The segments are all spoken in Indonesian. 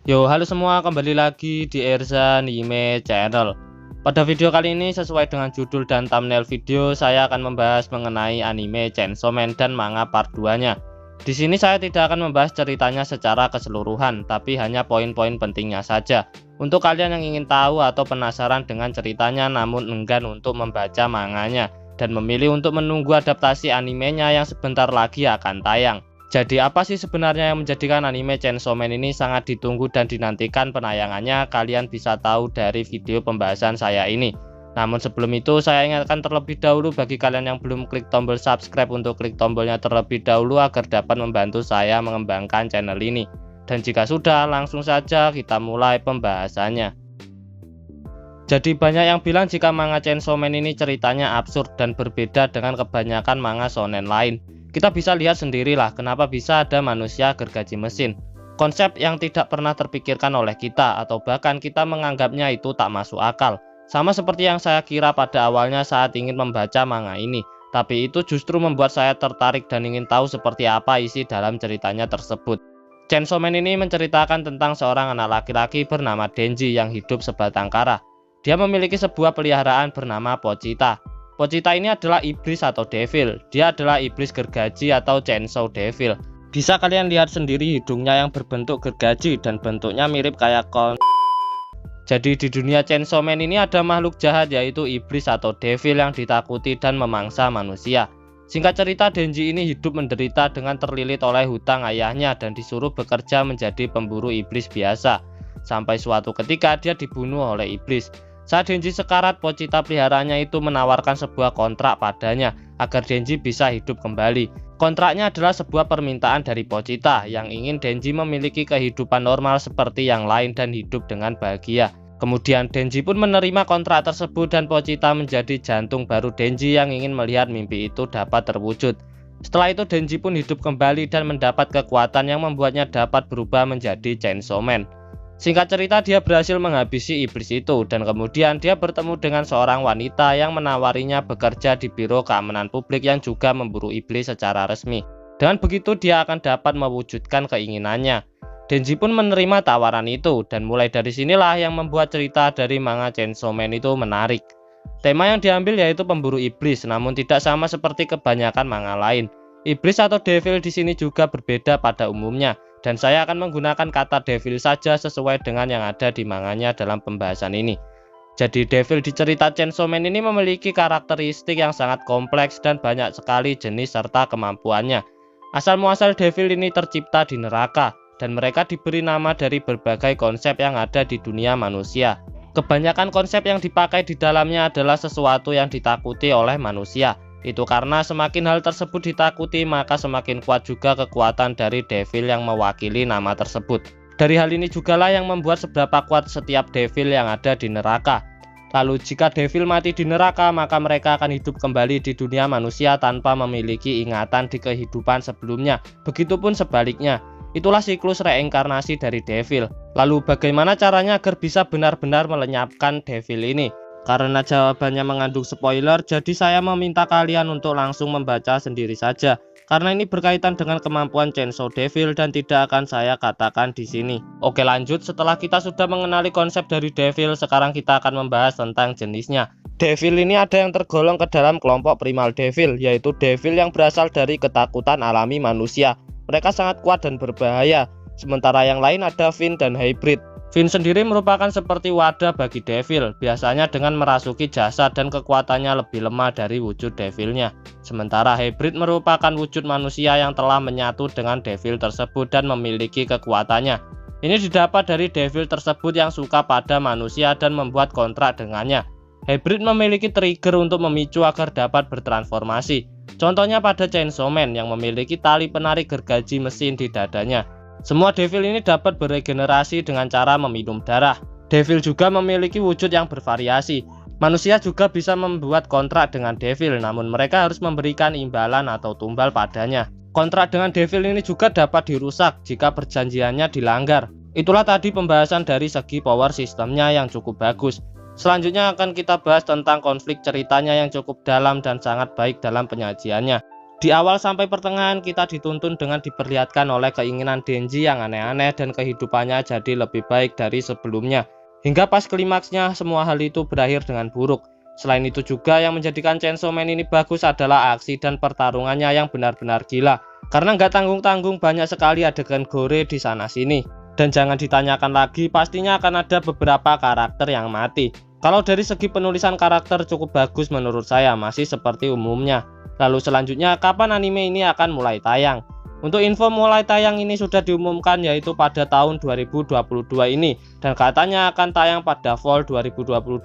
Yo, halo semua, kembali lagi di Erza Anime Channel. Pada video kali ini, sesuai dengan judul dan thumbnail video, saya akan membahas mengenai anime Chainsaw Man dan manga part 2-nya. Di sini saya tidak akan membahas ceritanya secara keseluruhan, tapi hanya poin-poin pentingnya saja. Untuk kalian yang ingin tahu atau penasaran dengan ceritanya namun enggan untuk membaca manganya dan memilih untuk menunggu adaptasi animenya yang sebentar lagi akan tayang. Jadi apa sih sebenarnya yang menjadikan anime Chainsaw Man ini sangat ditunggu dan dinantikan penayangannya? Kalian bisa tahu dari video pembahasan saya ini. Namun sebelum itu saya ingatkan terlebih dahulu bagi kalian yang belum klik tombol subscribe untuk klik tombolnya terlebih dahulu agar dapat membantu saya mengembangkan channel ini. Dan jika sudah, langsung saja kita mulai pembahasannya. Jadi banyak yang bilang jika manga Chainsaw Man ini ceritanya absurd dan berbeda dengan kebanyakan manga shonen lain. Kita bisa lihat sendirilah kenapa bisa ada manusia gergaji mesin. Konsep yang tidak pernah terpikirkan oleh kita atau bahkan kita menganggapnya itu tak masuk akal. Sama seperti yang saya kira pada awalnya saat ingin membaca manga ini. Tapi itu justru membuat saya tertarik dan ingin tahu seperti apa isi dalam ceritanya tersebut. Chainsaw Man ini menceritakan tentang seorang anak laki-laki bernama Denji yang hidup sebatang kara. Dia memiliki sebuah peliharaan bernama Pochita. Pochita ini adalah iblis atau devil. Dia adalah iblis gergaji atau Chainsaw Devil. Bisa kalian lihat sendiri hidungnya yang berbentuk gergaji dan bentuknya mirip kayak kon. Jadi di dunia Chainsaw Man ini ada makhluk jahat yaitu iblis atau devil yang ditakuti dan memangsa manusia. Singkat cerita, Denji ini hidup menderita dengan terlilit oleh hutang ayahnya dan disuruh bekerja menjadi pemburu iblis biasa. Sampai suatu ketika dia dibunuh oleh iblis. Saat Denji sekarat, Pochita peliharaannya itu menawarkan sebuah kontrak padanya agar Denji bisa hidup kembali. Kontraknya adalah sebuah permintaan dari Pochita yang ingin Denji memiliki kehidupan normal seperti yang lain dan hidup dengan bahagia. Kemudian Denji pun menerima kontrak tersebut dan Pochita menjadi jantung baru Denji yang ingin melihat mimpi itu dapat terwujud. Setelah itu Denji pun hidup kembali dan mendapat kekuatan yang membuatnya dapat berubah menjadi Chainsaw Man. Singkat cerita, dia berhasil menghabisi iblis itu dan kemudian dia bertemu dengan seorang wanita yang menawarinya bekerja di biro keamanan publik yang juga memburu iblis secara resmi. Dengan begitu dia akan dapat mewujudkan keinginannya. Denji pun menerima tawaran itu dan mulai dari sinilah yang membuat cerita dari manga Chainsaw Man itu menarik. Tema yang diambil yaitu pemburu iblis, namun tidak sama seperti kebanyakan manga lain. Iblis atau devil di sini juga berbeda pada umumnya. Dan saya akan menggunakan kata devil saja sesuai dengan yang ada di manganya dalam pembahasan ini. Jadi devil di cerita Chainsaw Man ini memiliki karakteristik yang sangat kompleks dan banyak sekali jenis serta kemampuannya. Asal muasal devil ini tercipta di neraka dan mereka diberi nama dari berbagai konsep yang ada di dunia manusia. Kebanyakan konsep yang dipakai di dalamnya adalah sesuatu yang ditakuti oleh manusia. Itu karena semakin hal tersebut ditakuti maka semakin kuat juga kekuatan dari devil yang mewakili nama tersebut. Dari hal ini jugalah yang membuat seberapa kuat setiap devil yang ada di neraka. Lalu jika devil mati di neraka maka mereka akan hidup kembali di dunia manusia tanpa memiliki ingatan di kehidupan sebelumnya. Begitupun sebaliknya. Itulah siklus reinkarnasi dari devil. Lalu bagaimana caranya agar bisa benar-benar melenyapkan devil ini? Karena jawabannya mengandung spoiler, jadi saya meminta kalian untuk langsung membaca sendiri saja. Karena ini berkaitan dengan kemampuan Chainsaw Devil dan tidak akan saya katakan di sini. Oke, lanjut. Setelah kita sudah mengenali konsep dari Devil, sekarang kita akan membahas tentang jenisnya. Devil ini ada yang tergolong ke dalam kelompok Primal Devil, yaitu Devil yang berasal dari ketakutan alami manusia. Mereka sangat kuat dan berbahaya. Sementara yang lain ada Fiend dan Hybrid. Fiend sendiri merupakan seperti wadah bagi devil, biasanya dengan merasuki jasad dan kekuatannya lebih lemah dari wujud devilnya. Sementara Hybrid merupakan wujud manusia yang telah menyatu dengan devil tersebut dan memiliki kekuatannya. Ini didapat dari devil tersebut yang suka pada manusia dan membuat kontrak dengannya. Hybrid memiliki trigger untuk memicu agar dapat bertransformasi. Contohnya pada Chainsaw Man yang memiliki tali penarik gergaji mesin di dadanya. Semua devil ini dapat beregenerasi dengan cara meminum darah. Devil juga memiliki wujud yang bervariasi. Manusia juga bisa membuat kontrak dengan devil, namun mereka harus memberikan imbalan atau tumbal padanya. Kontrak dengan devil ini juga dapat dirusak jika perjanjiannya dilanggar. Itulah tadi pembahasan dari segi power sistemnya yang cukup bagus. Selanjutnya akan kita bahas tentang konflik ceritanya yang cukup dalam dan sangat baik dalam penyajiannya. Di awal sampai pertengahan kita dituntun dengan diperlihatkan oleh keinginan Denji yang aneh-aneh dan kehidupannya jadi lebih baik dari sebelumnya. Hingga pas klimaksnya semua hal itu berakhir dengan buruk. Selain itu juga yang menjadikan Chainsaw Man ini bagus adalah aksi dan pertarungannya yang benar-benar gila. Karena nggak tanggung-tanggung, banyak sekali adegan gore di sana sini. Dan jangan ditanyakan lagi, pastinya akan ada beberapa karakter yang mati. Kalau dari segi penulisan karakter cukup bagus menurut saya, masih seperti umumnya. Lalu selanjutnya, kapan anime ini akan mulai tayang? Untuk info mulai tayang ini sudah diumumkan, yaitu pada tahun 2022 ini, dan katanya akan tayang pada fall 2022.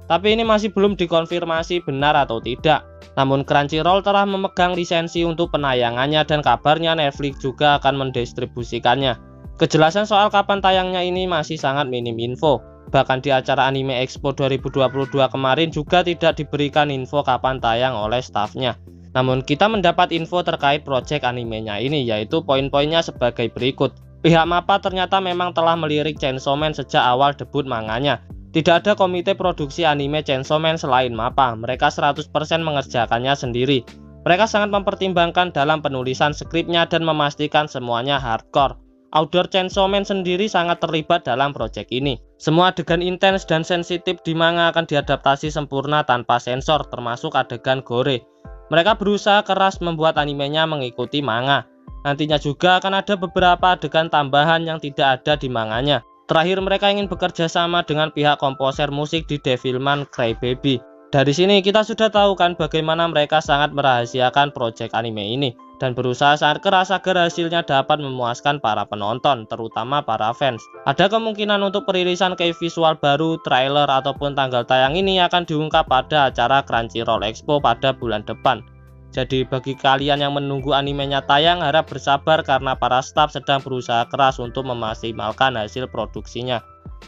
Tapi ini masih belum dikonfirmasi benar atau tidak. Namun Crunchyroll telah memegang lisensi untuk penayangannya dan kabarnya Netflix juga akan mendistribusikannya. Kejelasan soal kapan tayangnya ini masih sangat minim info. Bahkan di acara Anime Expo 2022 kemarin juga tidak diberikan info kapan tayang oleh stafnya. Namun kita mendapat info terkait proyek animenya ini, yaitu poin-poinnya sebagai berikut. Pihak MAPPA ternyata memang telah melirik Chainsaw Man sejak awal debut manganya. Tidak ada komite produksi anime Chainsaw Man selain MAPPA, mereka 100% mengerjakannya sendiri. Mereka sangat mempertimbangkan dalam penulisan skripnya dan memastikan semuanya hardcore. Author Chainsaw Man sendiri sangat terlibat dalam proyek ini. Semua adegan intens dan sensitif di manga akan diadaptasi sempurna tanpa sensor, termasuk adegan gore. Mereka berusaha keras membuat animenya mengikuti manga. Nantinya juga akan ada beberapa adegan tambahan yang tidak ada di manganya. Terakhir, mereka ingin bekerja sama dengan pihak komposer musik di Devilman Crybaby. Dari sini kita sudah tahu kan bagaimana mereka sangat merahasiakan proyek anime ini dan berusaha sangat keras agar hasilnya dapat memuaskan para penonton, terutama para fans. Ada kemungkinan untuk perilisan kayak visual baru, trailer ataupun tanggal tayang ini akan diungkap pada acara Crunchyroll Expo pada bulan depan. Jadi bagi kalian yang menunggu animenya tayang, harap bersabar karena para staf sedang berusaha keras untuk memaksimalkan hasil produksinya.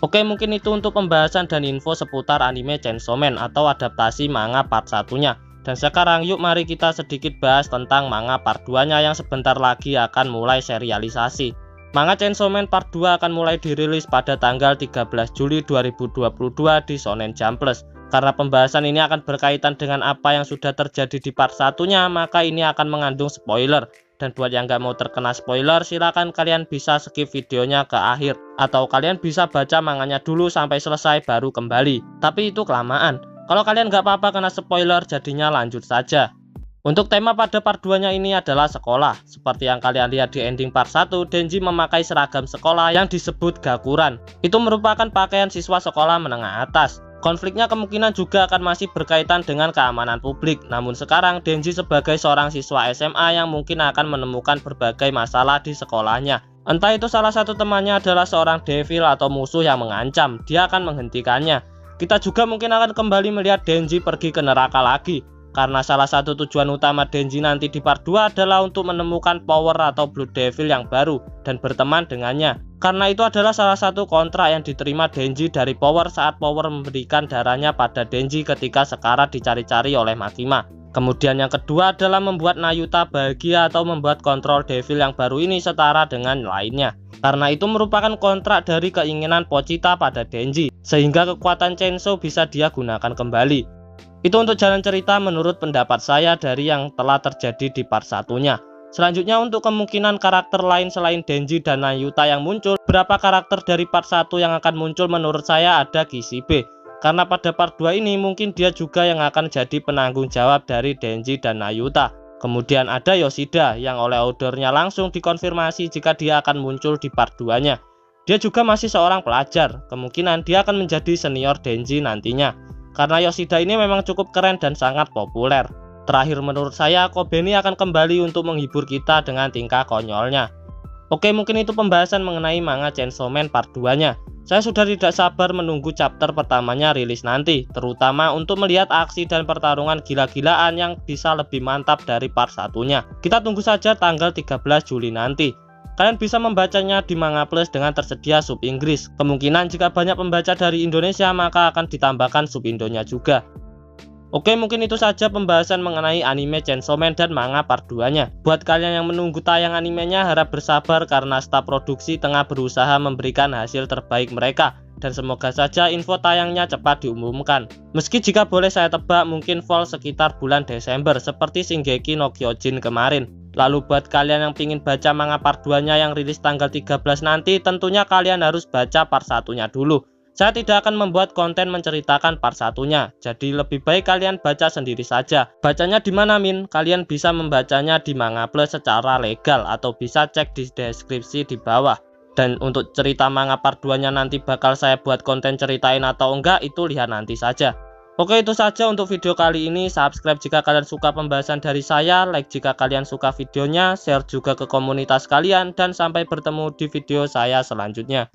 Oke, mungkin itu untuk pembahasan dan info seputar anime Chainsaw Man atau adaptasi manga part 1-nya. Dan sekarang yuk mari kita sedikit bahas tentang manga part 2-nya yang sebentar lagi akan mulai serialisasi. Manga Chainsaw Man part 2 akan mulai dirilis pada tanggal 13 Juli 2022 di Shonen Jump Plus. Karena pembahasan ini akan berkaitan dengan apa yang sudah terjadi di part 1-nya, maka ini akan mengandung spoiler. Dan buat yang nggak mau terkena spoiler, silakan kalian bisa skip videonya ke akhir. Atau kalian bisa baca manganya dulu sampai selesai baru kembali. Tapi itu kelamaan. Kalau kalian nggak apa-apa kena spoiler, jadinya lanjut saja. Untuk tema pada part 2-nya ini adalah sekolah. Seperti yang kalian lihat di ending part 1, Denji memakai seragam sekolah yang disebut gakuran. Itu merupakan pakaian siswa sekolah menengah atas. Konfliknya kemungkinan juga akan masih berkaitan dengan keamanan publik. Namun sekarang Denji sebagai seorang siswa SMA yang mungkin akan menemukan berbagai masalah di sekolahnya. Entah itu salah satu temannya adalah seorang devil atau musuh yang mengancam, dia akan menghentikannya. Kita juga mungkin akan kembali melihat Denji pergi ke neraka lagi. Karena salah satu tujuan utama Denji nanti di part 2 adalah untuk menemukan power atau Blood Devil yang baru dan berteman dengannya. Karena itu adalah salah satu kontrak yang diterima Denji dari Power saat Power memberikan darahnya pada Denji ketika Sekara dicari-cari oleh Makima. Kemudian yang kedua adalah membuat Nayuta bahagia atau membuat kontrol Devil yang baru ini setara dengan lainnya. Karena itu merupakan kontrak dari keinginan Pochita pada Denji, sehingga kekuatan Chainsaw bisa dia gunakan kembali. Itu untuk jalan cerita menurut pendapat saya dari yang telah terjadi di part 1-nya. Selanjutnya untuk kemungkinan karakter lain selain Denji dan Nayuta yang muncul, berapa karakter dari part 1 yang akan muncul menurut saya ada Kishibe. Karena pada part 2 ini mungkin dia juga yang akan jadi penanggung jawab dari Denji dan Nayuta. Kemudian ada Yoshida yang oleh authornya langsung dikonfirmasi jika dia akan muncul di part 2-nya. Dia juga masih seorang pelajar, kemungkinan dia akan menjadi senior Denji nantinya. Karena Yoshida ini memang cukup keren dan sangat populer. Terakhir menurut saya, Kobeni akan kembali untuk menghibur kita dengan tingkah konyolnya. Oke, mungkin itu pembahasan mengenai manga Chainsaw Man part 2-nya. Saya sudah tidak sabar menunggu chapter pertamanya rilis nanti, terutama untuk melihat aksi dan pertarungan gila-gilaan yang bisa lebih mantap dari part 1-nya. Kita tunggu saja tanggal 13 Juli nanti. Kalian bisa membacanya di Manga Plus dengan tersedia sub Inggris. Kemungkinan jika banyak pembaca dari Indonesia maka akan ditambahkan sub Indonya juga. Oke, mungkin itu saja pembahasan mengenai anime Chainsaw Man dan manga part 2-nya. Buat kalian yang menunggu tayang animenya, harap bersabar karena staf produksi tengah berusaha memberikan hasil terbaik mereka. dan semoga saja info tayangnya cepat diumumkan. Meski jika boleh saya tebak mungkin fall sekitar bulan Desember seperti Shingeki no Kyojin kemarin. Lalu buat kalian yang pingin baca manga part 2-nya yang rilis tanggal 13 nanti, tentunya kalian harus baca part 1-nya dulu. Saya tidak akan membuat konten menceritakan part 1-nya, jadi lebih baik kalian baca sendiri saja. Bacanya di mana, Min? Kalian bisa membacanya di Manga Plus secara legal atau bisa cek di deskripsi di bawah. Dan untuk cerita manga part 2-nya nanti bakal saya buat konten ceritain atau enggak, itu lihat nanti saja. Oke, itu saja untuk video kali ini. Subscribe jika kalian suka pembahasan dari saya, like jika kalian suka videonya, share juga ke komunitas kalian, dan sampai bertemu di video saya selanjutnya.